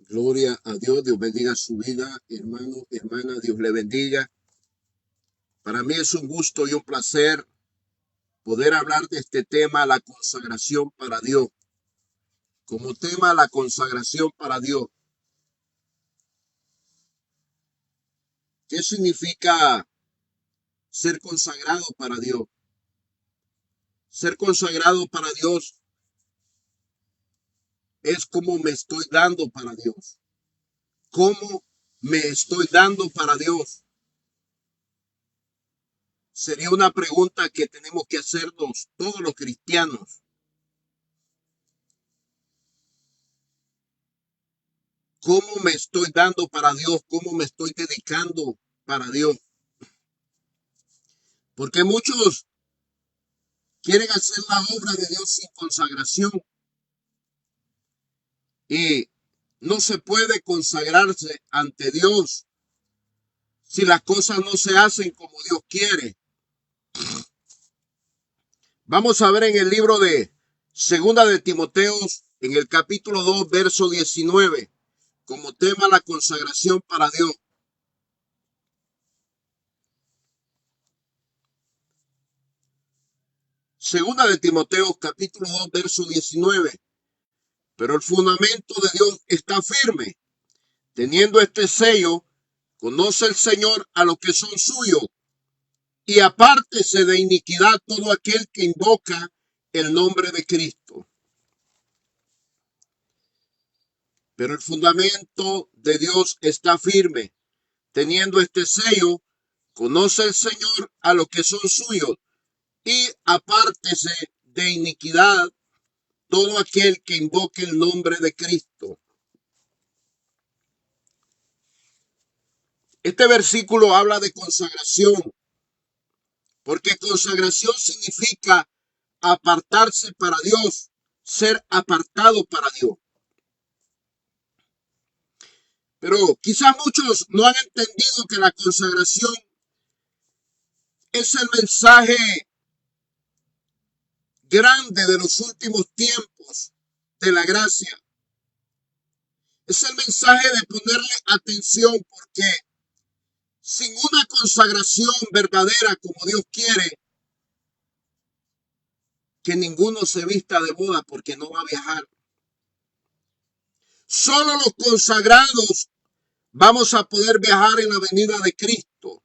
Gloria a Dios, Dios bendiga su vida, hermano, hermana, Dios le bendiga. Para mí es un gusto y un placer poder hablar de este tema, la consagración para Dios. Como tema, la consagración para Dios. ¿Qué significa ser consagrado para Dios? Ser consagrado para Dios es cómo me estoy dando para Dios. ¿Cómo me estoy dando para Dios? Sería una pregunta que tenemos que hacernos todos los cristianos. ¿Cómo me estoy dando para Dios? ¿Cómo me estoy dedicando para Dios? Porque muchos quieren hacer la obra de Dios sin consagración. Y no se puede consagrarse ante Dios si las cosas no se hacen como Dios quiere. Vamos a ver en el libro de Segunda de Timoteos, en el capítulo 2, verso 19, como tema la consagración para Dios. Segunda de Timoteo, capítulo 2, verso 19. Pero el fundamento de Dios está firme. Teniendo este sello, conoce el Señor a los que son suyos, y apártese de iniquidad todo aquel que invoca el nombre de Cristo. Pero el fundamento de Dios está firme. Teniendo este sello, conoce el Señor a los que son suyos, y apártese de iniquidad todo aquel que invoque el nombre de Cristo. Este versículo habla de consagración, porque consagración significa apartarse para Dios, ser apartado para Dios. Pero quizás muchos no han entendido que la consagración es el mensaje grande de los últimos tiempos de la gracia. Es el mensaje de ponerle atención, porque sin una consagración verdadera como Dios quiere, que ninguno se vista de boda porque no va a viajar. Solo los consagrados vamos a poder viajar en la venida de Cristo.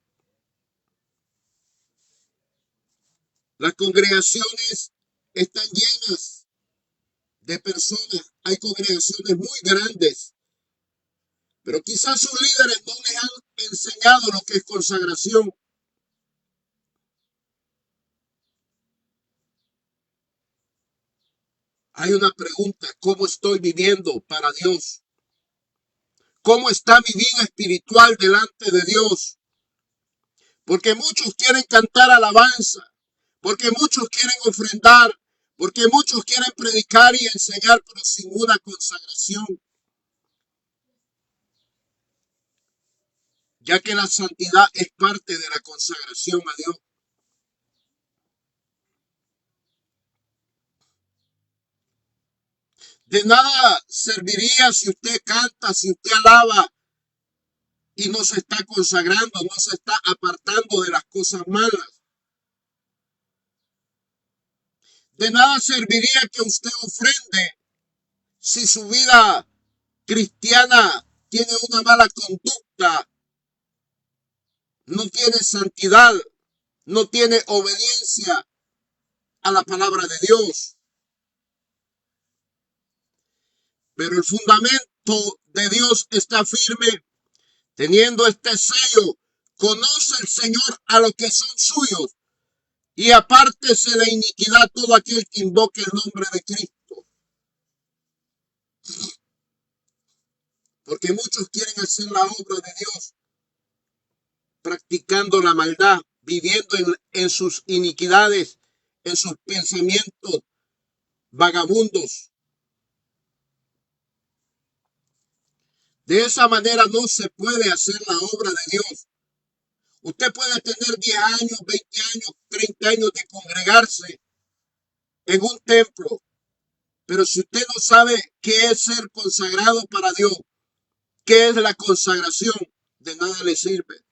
Las congregaciones están llenas de personas. Hay congregaciones muy grandes, pero quizás sus líderes no les han enseñado lo que es consagración. Hay una pregunta: ¿cómo estoy viviendo para Dios? ¿Cómo está mi vida espiritual delante de Dios? Porque muchos quieren cantar alabanza, porque muchos quieren ofrendar, porque muchos quieren predicar y enseñar, pero sin una consagración. Ya que la santidad es parte de la consagración a Dios. De nada serviría si usted canta, si usted alaba y no se está consagrando, no se está apartando de las cosas malas. De nada serviría que usted ofrende si su vida cristiana tiene una mala conducta, no tiene santidad, no tiene obediencia a la palabra de Dios. Pero el fundamento de Dios está firme. Teniendo este sello, conoce el Señor a los que son suyos, y apártese de iniquidad todo aquel que invoque el nombre de Cristo. Porque muchos quieren hacer la obra de Dios, practicando la maldad, viviendo en sus iniquidades, en sus pensamientos vagabundos. De esa manera no se puede hacer la obra de Dios. Usted puede tener 10 años, 20 años, 30 años de congregarse en un templo, pero si usted no sabe qué es ser consagrado para Dios, ¿Qué es la consagración? De nada le sirve.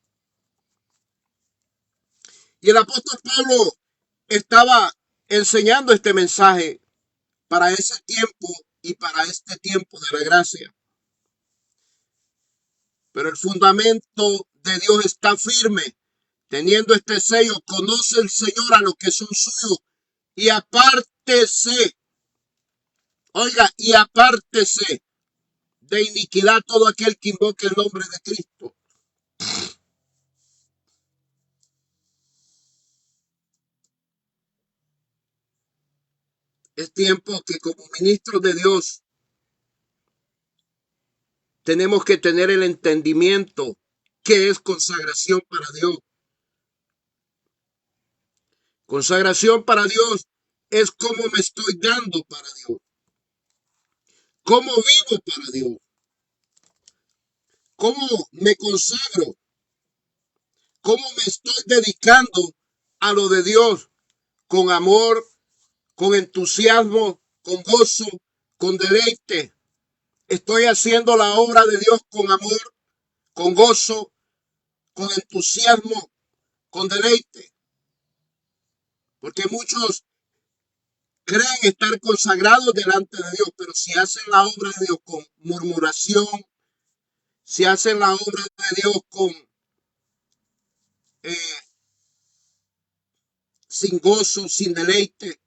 Y el apóstol Pablo estaba enseñando este mensaje para ese tiempo y para este tiempo de la gracia. Pero el fundamento de Dios está firme, teniendo este sello. Conoce el Señor a los que son suyos y apártese, oiga, y apártese de iniquidad todo aquel que invoque el nombre de Cristo. Es tiempo que como ministros de Dios tenemos que tener el entendimiento que es consagración para Dios. Consagración para Dios es cómo me estoy dando para Dios, cómo vivo para Dios, cómo me consagro, cómo me estoy dedicando a lo de Dios con amor, con entusiasmo, con gozo, con deleite. Estoy haciendo la obra de Dios con amor, con gozo, con entusiasmo, con deleite. Porque muchos creen estar consagrados delante de Dios, pero si hacen la obra de Dios con murmuración, si hacen la obra de Dios con sin gozo, sin deleite,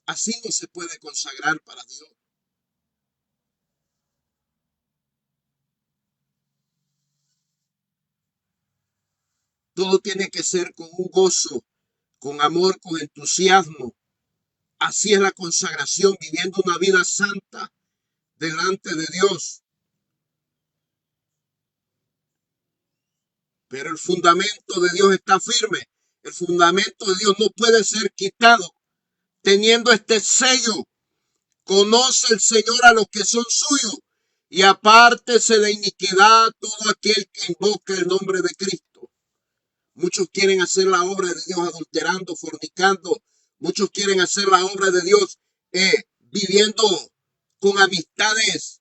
así no se puede consagrar para Dios. Todo tiene que ser con un gozo, con amor, con entusiasmo. Así es la consagración, viviendo una vida santa delante de Dios. Pero el fundamento de Dios está firme. El fundamento de Dios no puede ser quitado. Teniendo este sello, conoce el Señor a los que son suyos y apártese de iniquidad todo aquel que invoca el nombre de Cristo. Muchos quieren hacer la obra de Dios adulterando, fornicando. Muchos quieren hacer la obra de Dios viviendo con amistades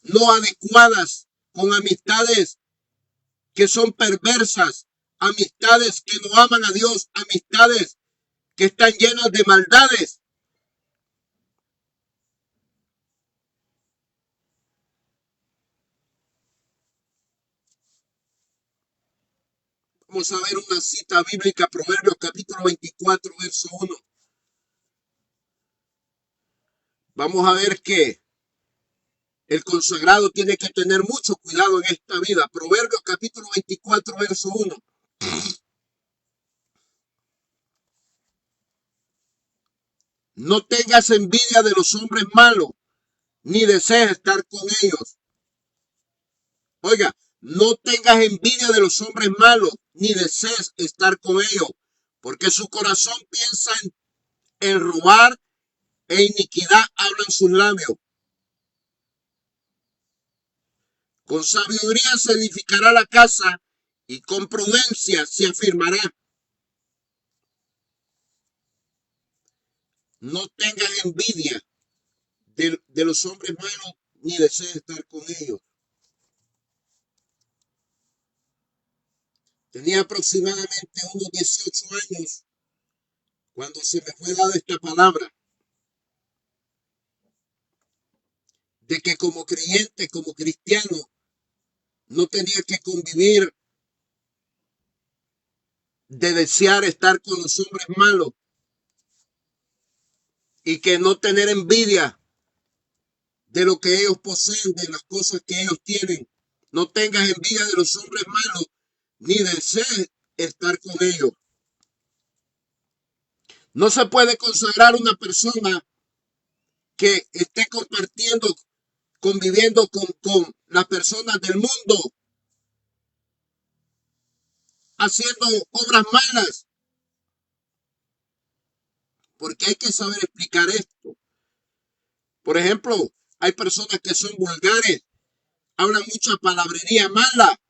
no adecuadas, con amistades que son perversas, amistades que no aman a Dios, amistades que están llenas de maldades. Vamos a ver una cita bíblica, Proverbios capítulo 24, verso 1. Vamos a ver que el consagrado tiene que tener mucho cuidado en esta vida. Proverbios capítulo 24, verso 1. No tengas envidia de los hombres malos, ni desees estar con ellos. Oiga, no tengas envidia de los hombres malos, ni desees estar con ellos, porque su corazón piensa en robar e iniquidad hablan sus labios. Con sabiduría se edificará la casa y con prudencia se afirmará. No tengas envidia de los hombres malos, ni desees estar con ellos. Tenía aproximadamente unos 18 años cuando se me fue dada esta palabra de que como creyente, como cristiano, no tenía que convivir de desear estar con los hombres malos y que no tener envidia de lo que ellos poseen, de las cosas que ellos tienen. No tengas envidia de los hombres malos, ni desees estar con ellos. No se puede consagrar una persona que esté compartiendo, conviviendo con las personas del mundo, haciendo obras malas, porque hay que saber explicar esto. Por ejemplo, hay personas que son vulgares, hablan mucha palabrería mala,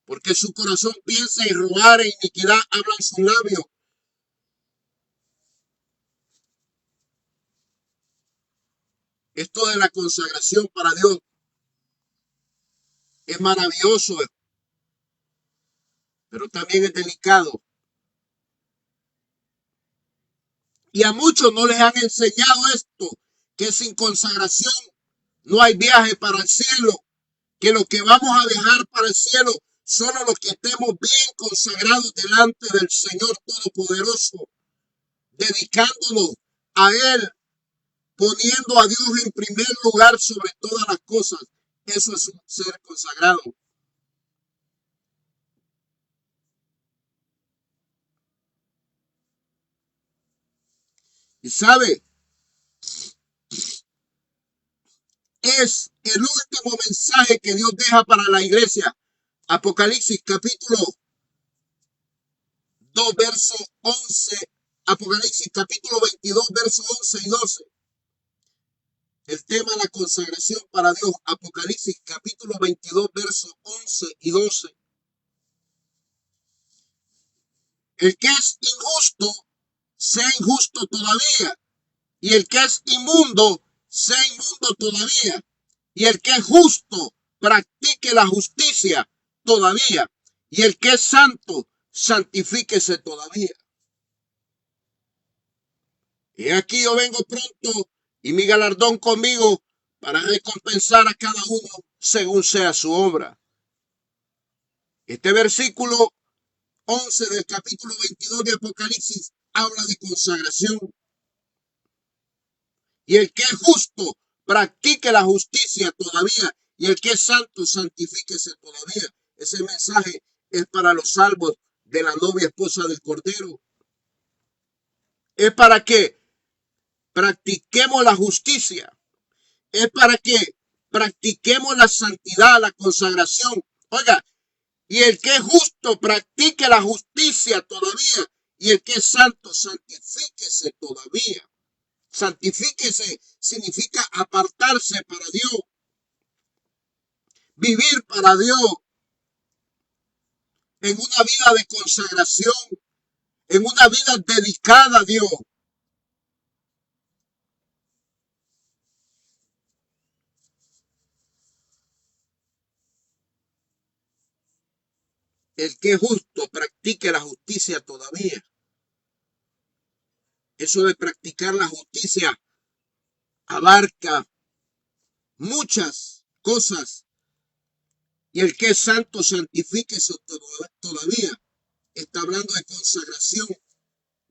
porque su corazón piensa en robar e iniquidad, hablan sus labios. Esto de la consagración para Dios es maravilloso, pero también es delicado. Y a muchos no les han enseñado esto, que sin consagración no hay viaje para el cielo, que lo que vamos a viajar para el cielo solo los que estemos bien consagrados delante del Señor Todopoderoso, dedicándonos a Él, poniendo a Dios en primer lugar sobre todas las cosas. Eso es un ser consagrado. Y sabe, es el último mensaje que Dios deja para la iglesia. Apocalipsis capítulo 2, verso 11. Apocalipsis capítulo 22, verso 11 y 12. El tema de la consagración para Dios. Apocalipsis capítulo 22, verso 11 y 12. El que es injusto, sea injusto todavía. Y el que es inmundo, sea inmundo todavía. Y el que es justo, practique la justicia todavía. Y el que es santo, santifíquese todavía. Y aquí yo vengo pronto y mi galardón conmigo para recompensar a cada uno según sea su obra. Este versículo 11 del capítulo 22 de Apocalipsis habla de consagración. Y el que es justo, practique la justicia todavía. Y el que es santo, santifíquese todavía. Ese mensaje es para los salvos de la novia esposa del Cordero. Es para que practiquemos la justicia. Es para que practiquemos la santidad, la consagración. Oiga, y el que es justo, practique la justicia todavía. Y el que es santo, santifíquese todavía. Santifíquese significa apartarse para Dios, vivir para Dios, en una vida de consagración, en una vida dedicada a Dios. El que es justo practique la justicia todavía. Eso de practicar la justicia abarca muchas cosas. Y el que es santo, santifíquese todavía. Está hablando de consagración,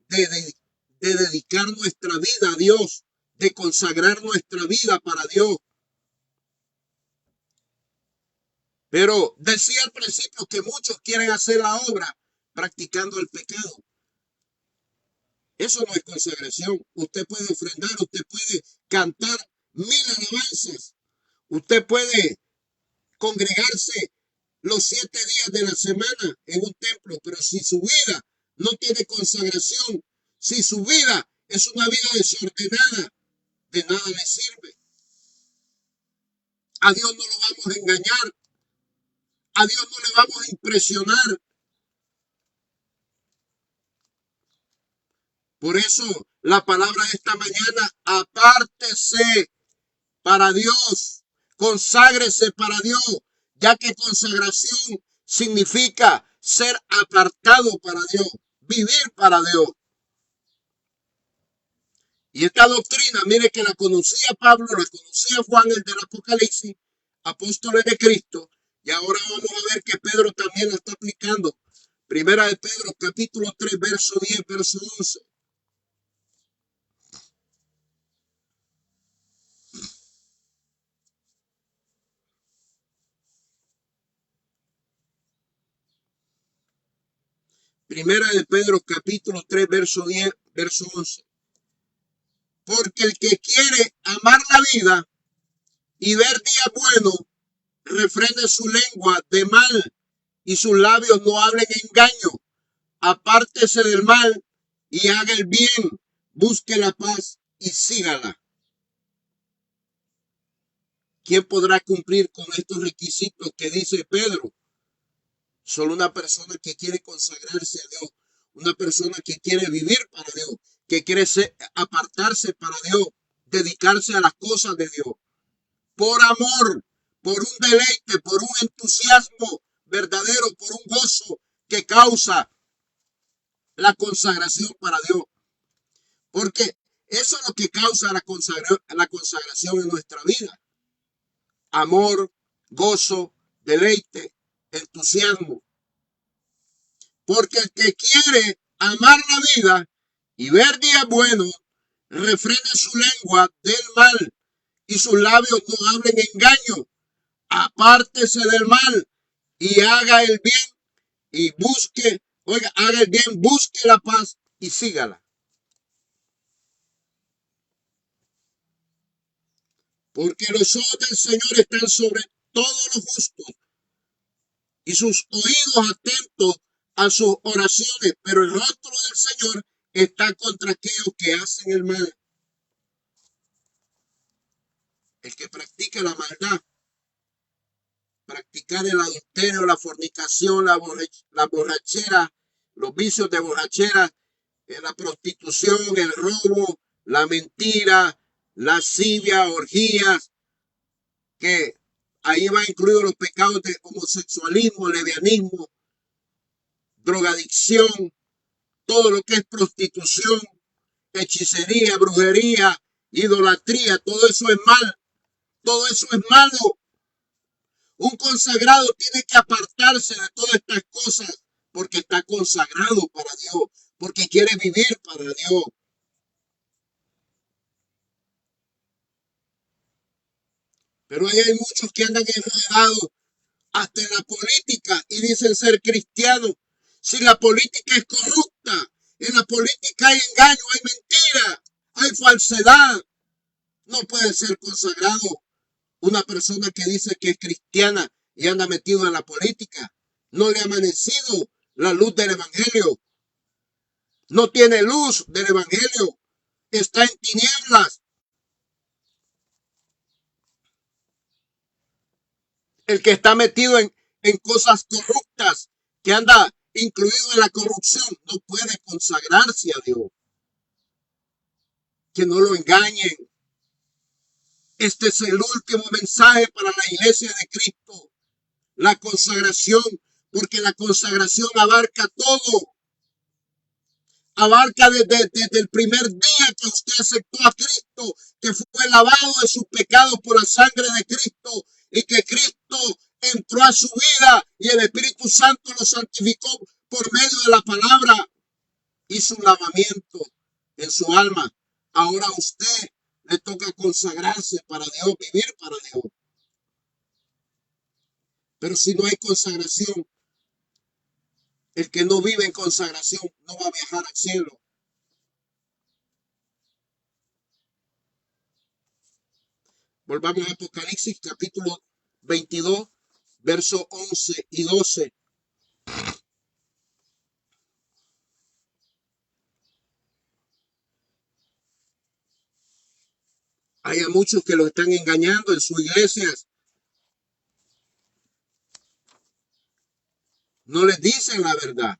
de dedicar nuestra vida a Dios, de consagrar nuestra vida para Dios. Pero decía al principio que muchos quieren hacer la obra practicando el pecado. Eso no es consagración. Usted puede ofrendar, usted puede cantar 1000 alabanzas, usted puede congregarse los 7 días de la semana en un templo, pero si su vida no tiene consagración, si su vida es una vida desordenada, de nada le sirve. A Dios no lo vamos a engañar, a Dios no le vamos a impresionar. Por eso la palabra de esta mañana, apártese para Dios, conságrese para Dios, ya que consagración significa ser apartado para Dios, vivir para Dios. Y esta doctrina, mire que la conocía Pablo, la conocía Juan, el del Apocalipsis, apóstoles de Cristo, y ahora vamos a ver que Pedro también la está aplicando. Primera de Pedro, capítulo 3, verso 10, verso 11. Primera de Pedro, capítulo 3, verso 10, verso 11. Porque el que quiere amar la vida y ver días buenos, refrene su lengua de mal y sus labios no hablen engaño. Apártese del mal y haga el bien, busque la paz y sígala. ¿Quién podrá cumplir con estos requisitos que dice Pedro? Solo una persona que quiere consagrarse a Dios, una persona que quiere vivir para Dios, que quiere apartarse para Dios. dedicarse a las cosas de Dios. Por amor, por un deleite, por un entusiasmo verdadero, por un gozo que causa la consagración para Dios. Porque eso es lo que causa la consagración en nuestra vida. Amor, gozo, deleite, entusiasmo. Porque el que quiere amar la vida y ver días buenos, refrene su lengua del mal y sus labios no hablen engaño. Apártese del mal y haga el bien y busque, oiga, haga el bien, busque la paz y sígala. Porque los ojos del Señor están sobre todos los justos y sus oídos atentos a sus oraciones, pero el rostro del Señor está contra aquellos que hacen el mal. El que practica la maldad, practicar el adulterio, la fornicación, la borrachera, los vicios de borrachera, la prostitución, el robo, la mentira, lascivia, orgías, que ahí va incluido los pecados de homosexualismo, lesbianismo, drogadicción, todo lo que es prostitución, hechicería, brujería, idolatría, todo eso es mal, todo eso es malo. Un consagrado tiene que apartarse de todas estas cosas porque está consagrado para Dios, porque quiere vivir para Dios. Pero ahí hay muchos que andan enredados hasta en la política y dicen ser cristianos. Si la política es corrupta, en la política hay engaño, hay mentira, hay falsedad. No puede ser consagrado una persona que dice que es cristiana y anda metido en la política. No le ha amanecido la luz del evangelio. No tiene luz del evangelio. Está en tinieblas. El que está metido en cosas corruptas, que anda incluido en la corrupción, no puede consagrarse a Dios. Que no lo engañen. Este es el último mensaje para la iglesia de Cristo. La consagración, porque la consagración abarca todo. Abarca desde el primer día que usted aceptó a Cristo, que fue lavado de sus pecados por la sangre de Cristo y que Cristo entró a su vida y el Espíritu Santo lo santificó por medio de la palabra. Hizo un lavamiento en su alma. Ahora a usted le toca consagrarse para Dios, vivir para Dios. Pero si no hay consagración, el que no vive en consagración no va a viajar al cielo. Volvamos a Apocalipsis capítulo 22, versos 11 y 12. Hay a muchos que los están engañando en sus iglesias. No les dicen la verdad.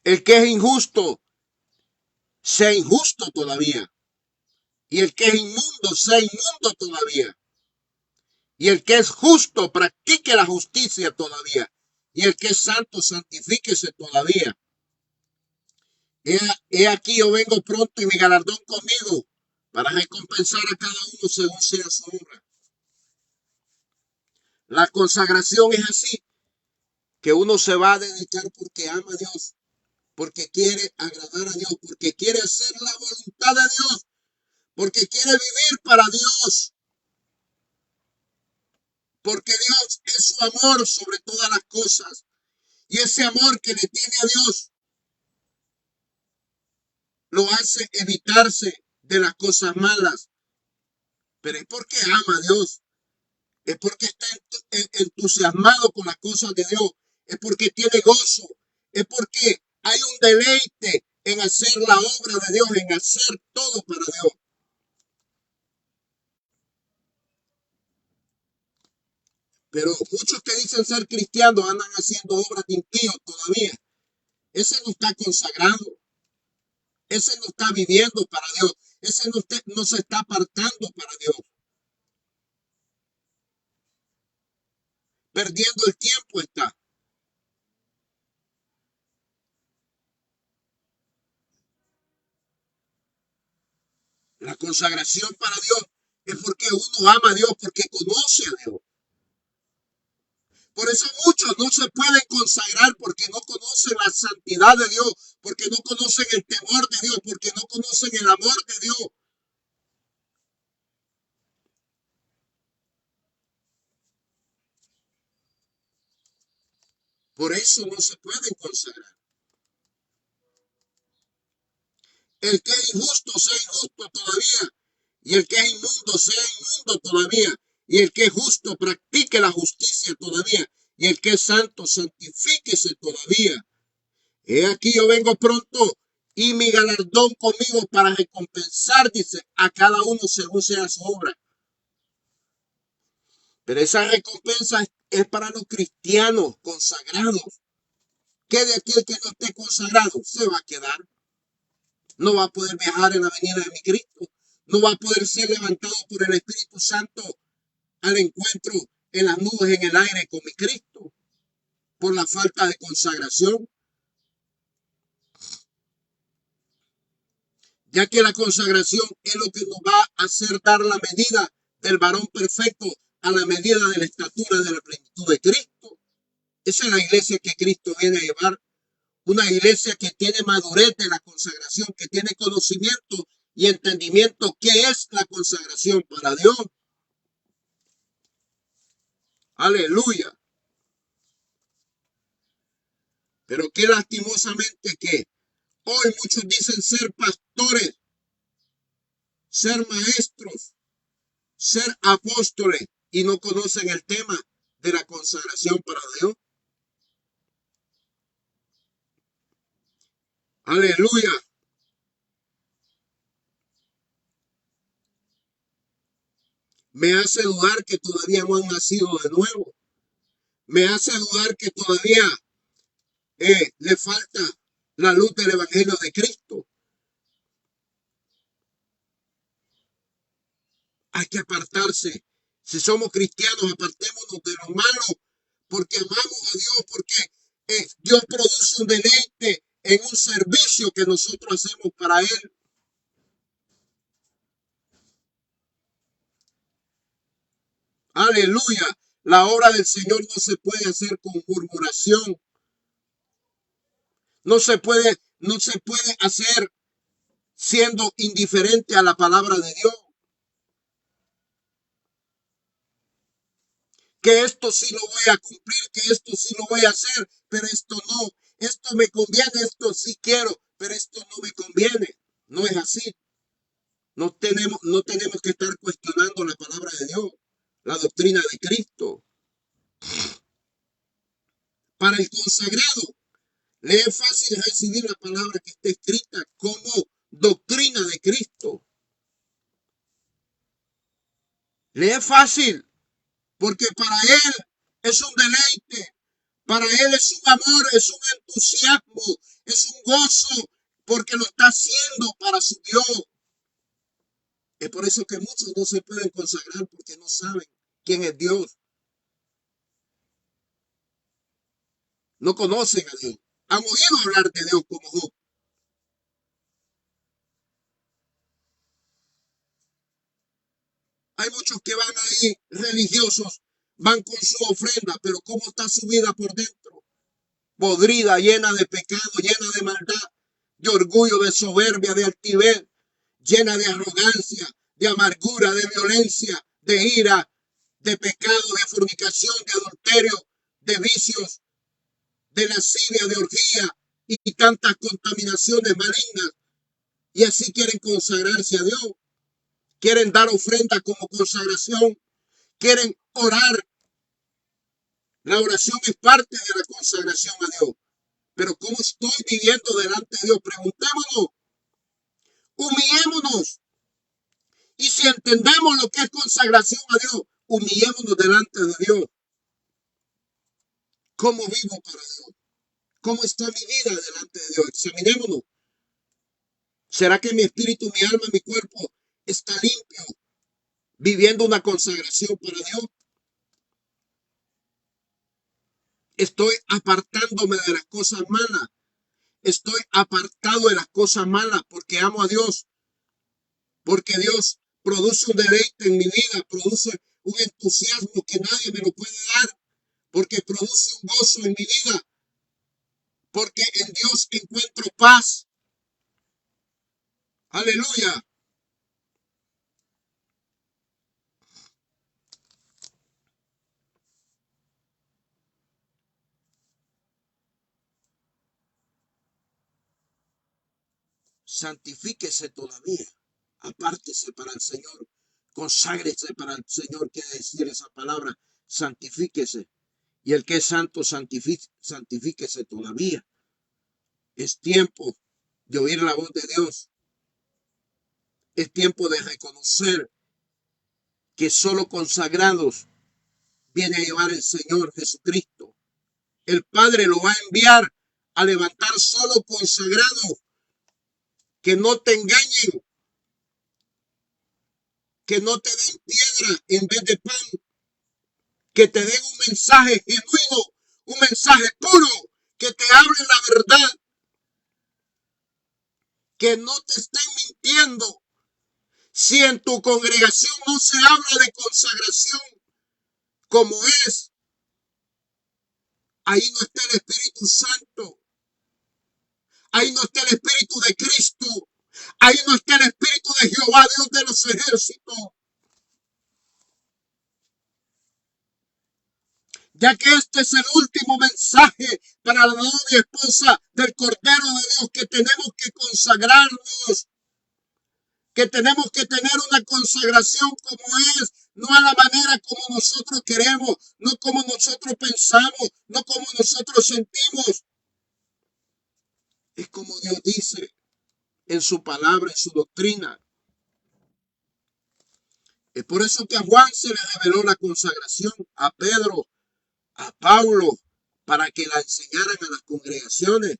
El que es injusto, sea injusto todavía. Y el que es inmundo, sea inmundo todavía. Y el que es justo, practique la justicia todavía. Y el que es santo, santifíquese todavía. He aquí yo vengo pronto y mi galardón conmigo para recompensar a cada uno según sea su obra. La consagración es así, que uno se va a dedicar porque ama a Dios, porque quiere agradar a Dios, porque quiere hacer la voluntad de Dios, porque quiere vivir para Dios, porque Dios es su amor sobre todas las cosas. Y ese amor que le tiene a Dios lo hace evitarse de las cosas malas. Pero es porque ama a Dios, es porque está entusiasmado con las cosas de Dios, es porque tiene gozo, es porque hay un deleite en hacer la obra de Dios, en hacer todo para Dios. Pero muchos que dicen ser cristianos andan haciendo obras de impíos todavía. Ese no está consagrado. Ese no está viviendo para Dios. ese no se está apartando para Dios. Perdiendo el tiempo está. La consagración para Dios es porque uno ama a Dios, porque conoce a Dios. Por eso muchos no se pueden consagrar porque no conocen la santidad de Dios, porque no conocen el temor de Dios, porque no conocen el amor de Dios. Por eso no se pueden consagrar. El que es injusto sea injusto todavía, y el que es inmundo sea inmundo todavía, y el que es justo practique la justicia todavía, y el que es santo santifíquese todavía. He aquí yo vengo pronto y mi galardón conmigo para recompensar, dice, a cada uno según sea su obra. Pero esa recompensa es para los cristianos consagrados. ¿Qué de aquel que no esté consagrado? Se va a quedar. No va a poder viajar en la venida de mi Cristo. No va a poder ser levantado por el Espíritu Santo al encuentro en las nubes, en el aire con mi Cristo, por la falta de consagración. Ya que la consagración es lo que nos va a hacer dar la medida del varón perfecto a la medida de la estatura de la plenitud de Cristo. Esa es la iglesia que Cristo viene a llevar. Una iglesia que tiene madurez de la consagración, que tiene conocimiento y entendimiento qué es la consagración para Dios. Aleluya. Pero qué lastimosamente que hoy muchos dicen ser pastores, ser maestros, ser apóstoles y no conocen el tema de la consagración para Dios. Aleluya. Me hace dudar que todavía no han nacido de nuevo. Me hace dudar que todavía le falta la luz del Evangelio de Cristo. Hay que apartarse. Si somos cristianos, apartémonos de lo malo, porque amamos a Dios, porque Dios produce un deleite en un servicio que nosotros hacemos para Él. Aleluya. La obra del Señor no se puede hacer con murmuración. No se puede hacer siendo indiferente a la palabra de Dios. Que esto sí lo voy a cumplir, que esto sí lo voy a hacer, pero esto no. Esto me conviene, esto sí quiero, pero esto no me conviene. No es así. No tenemos que estar cuestionando la palabra de Dios, la doctrina de Cristo. Para el consagrado, le es fácil recibir la palabra que está escrita como doctrina de Cristo. Le es fácil, porque para él es un deleite, para él es un amor, es un entusiasmo, es un gozo, porque lo está haciendo para su Dios. Es por eso que muchos no se pueden consagrar porque no saben quién es Dios. No conocen a Dios. Han oído hablar de Dios como Job. Hay muchos que van ahí religiosos, van con su ofrenda, pero ¿cómo está su vida por dentro? Podrida, llena de pecado, llena de maldad, de orgullo, de soberbia, de altivez, llena de arrogancia, de amargura, de violencia, de ira, de pecado, de fornicación, de adulterio, de vicios, de lascivia, de orgía y tantas contaminaciones malignas. Y así quieren consagrarse a Dios, quieren dar ofrenda como consagración, quieren orar. La oración es parte de la consagración a Dios. Pero ¿cómo estoy viviendo delante de Dios? Preguntémonos, humillémonos. Y si entendemos lo que es consagración a Dios, humillémonos delante de Dios. ¿Cómo vivo para Dios? ¿Cómo está mi vida delante de Dios? Examinémonos. ¿Será que mi espíritu, mi alma, mi cuerpo está limpio, viviendo una consagración para Dios? Estoy apartándome de las cosas malas. Estoy apartado de las cosas malas porque amo a Dios, porque Dios produce un deleite en mi vida, produce un entusiasmo que nadie me lo puede dar, porque produce un gozo en mi vida, porque en Dios encuentro paz. Aleluya. Santifíquese todavía. Apártese para el Señor. Conságrese para el Señor. Quiere decir esa palabra. Santifíquese. Y el que es santo, santifíquese todavía. Es tiempo de oír la voz de Dios. Es tiempo de reconocer que solo consagrados viene a llevar el Señor Jesucristo. El Padre lo va a enviar a levantar solo consagrados, que no te engañen, que no te den piedra en vez de pan, que te den un mensaje genuino, un mensaje puro, que te hablen la verdad, que no te estén mintiendo. Si en tu congregación no se habla de consagración como es, ahí no está el Espíritu Santo, ahí no está el Espíritu de Cristo, ahí no está el Espíritu de Jehová, Dios de los ejércitos. Ya que este es el último mensaje para la novia esposa del Cordero de Dios, que tenemos que consagrarnos, que tenemos que tener una consagración como es, no a la manera como nosotros queremos, no como nosotros pensamos, no como nosotros sentimos. Es como Dios dice en su palabra, en su doctrina. Es por eso que a Juan se le reveló la consagración, a Pedro, a Pablo, para que la enseñaran a las congregaciones.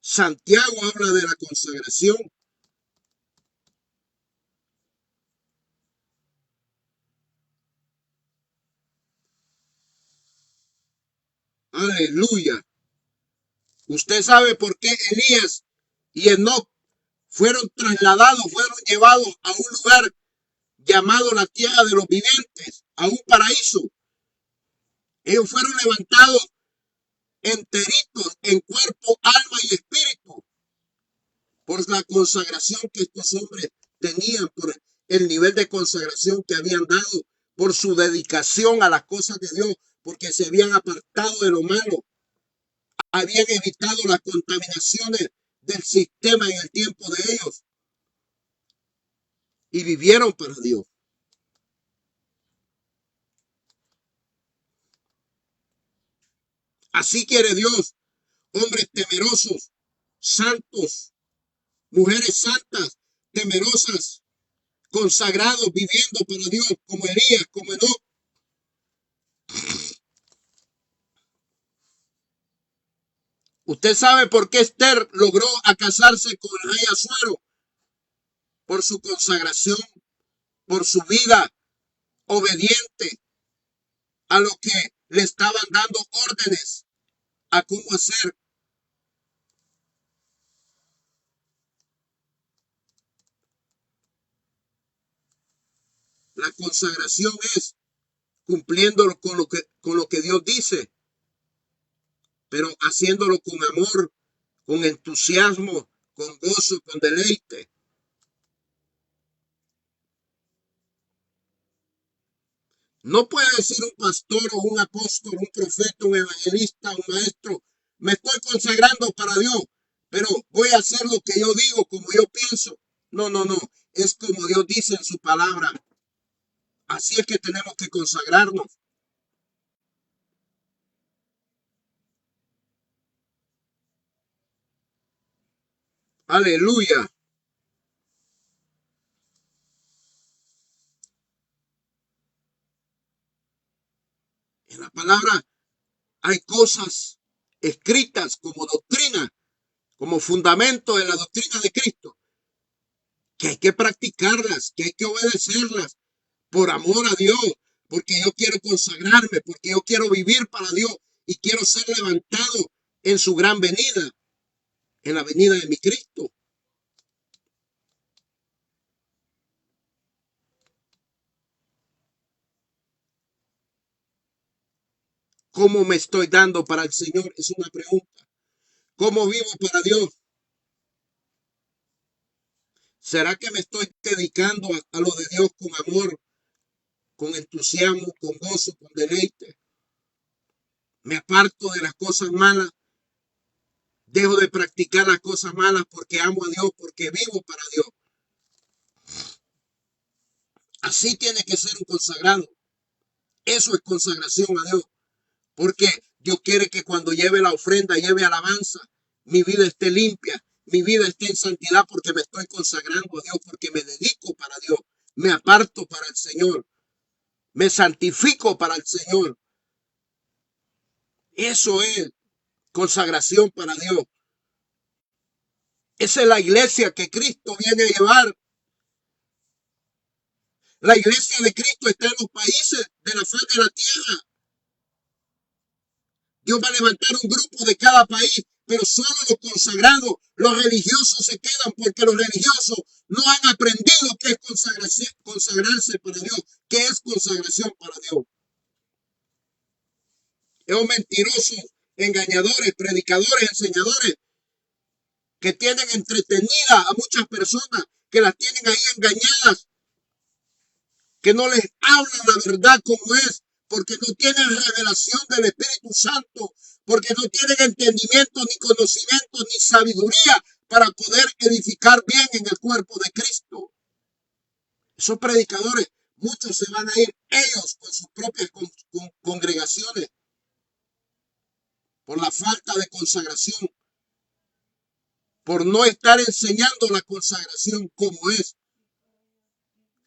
Santiago habla de la consagración. Aleluya. Usted sabe por qué Elías y Enoc fueron trasladados, fueron llevados a un lugar llamado la tierra de los vivientes, a un paraíso. Ellos fueron levantados enteritos en cuerpo, alma y espíritu por la consagración que estos hombres tenían, por el nivel de consagración que habían dado, por su dedicación a las cosas de Dios, porque se habían apartado de lo malo, habían evitado las contaminaciones del sistema en el tiempo de ellos y vivieron para Dios. Así quiere Dios, hombres temerosos, santos, mujeres santas, temerosas, consagrados, viviendo para Dios, como Elías, como Enoc. Usted sabe por qué Esther logró casarse con el rey Asuero, por su consagración, por su vida obediente a lo que le estaban dando órdenes a cómo hacer. La consagración es cumpliendo con lo que Dios dice, pero haciéndolo con amor, con entusiasmo, con gozo, con deleite. No puede decir un pastor o un apóstol, un profeta, un evangelista, un maestro, me estoy consagrando para Dios, pero voy a hacer lo que yo digo, como yo pienso. No, no, no. Es como Dios dice en su palabra. Así es que tenemos que consagrarnos. Aleluya. En la palabra hay cosas escritas como doctrina, como fundamento de la doctrina de Cristo, que hay que practicarlas, que hay que obedecerlas por amor a Dios, porque yo quiero consagrarme, porque yo quiero vivir para Dios y quiero ser levantado en su gran venida, en la venida de mi Cristo. ¿Cómo me estoy dando para el Señor? Es una pregunta. ¿Cómo vivo para Dios? ¿Será que me estoy dedicando a lo de Dios con amor, con entusiasmo, con gozo, con deleite? ¿Me aparto de las cosas malas? ¿Dejo de practicar las cosas malas porque amo a Dios, porque vivo para Dios? Así tiene que ser un consagrado. Eso es consagración a Dios. Porque Dios quiere que cuando lleve la ofrenda, lleve alabanza, mi vida esté limpia, mi vida esté en santidad porque me estoy consagrando a Dios, porque me dedico para Dios, me aparto para el Señor, me santifico para el Señor. Eso es consagración para Dios. Esa es la iglesia que Cristo viene a llevar. La iglesia de Cristo está en los países de la faz de la tierra. Dios va a levantar un grupo de cada país, pero solo los consagrados, los religiosos se quedan porque los religiosos no han aprendido qué es consagrarse para Dios, qué es consagración para Dios. Esos mentirosos, engañadores, predicadores, enseñadores, que tienen entretenida a muchas personas, que las tienen ahí engañadas, que no les hablan la verdad como es, porque no tienen revelación del Espíritu Santo, porque no tienen entendimiento, ni conocimiento, ni sabiduría para poder edificar bien en el cuerpo de Cristo. Esos predicadores, muchos se van a ir ellos con sus propias congregaciones por la falta de consagración, por no estar enseñando la consagración como es.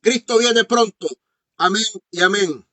Cristo viene pronto. Amén y amén.